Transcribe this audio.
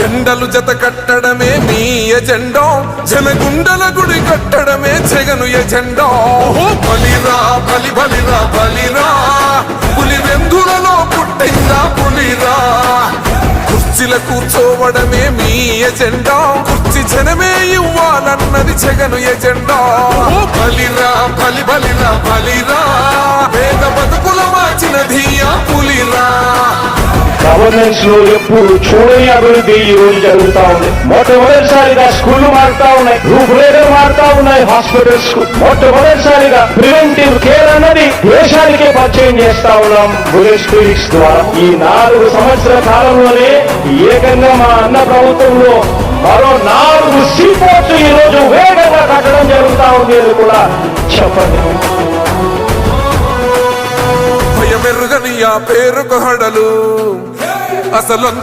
జెండలు జత కట్టడమే మీ ఎజెండా, జనగుండల గుడి కట్టడమే జగను ఎజెండా. బలిరా బలి బలిరా బలిరా, పులి వెందులలో పుట్టిందా పులిరా. కుర్చీల కూర్చోవడమే మీ ఎజెండా, కుర్చీ జనమే ఇవ్వాలన్నది జగను ఎజెండా. బలిరా బలి బలిరా బలిరా, పేద బతుకుల మార్చినది ఆ పులిరా. గవర్నెన్స్ లో ఎప్పుడు చూడని అభివృద్ధి ఈ రోజు జరుగుతా ఉంది. మొట్టమొదటిసారిగా స్కూళ్లు మారుతా ఉన్నాయి, రూపురేఖలు మారుతా ఉన్నాయి. హాస్పిటల్స్ మొట్టమొదటిసారిగా ప్రివెంటివ్ కేర్ అన్నది దేశానికే పరిచయం చేస్తా ఉన్నాం బుల్లెట్ క్లినిక్స్ ద్వారా. ఈ 4 సంవత్సరాల కాలంలోనే ఏకంగా మా అన్న ప్రభుత్వంలో మరో 4 సీపోర్ట్స్ ఈ రోజు వేగంగా కట్టడం జరుగుతా ఉంది అని కూడా చెప్పండి. భయమెరుగని ఆ పేరుకు హడలు అసలు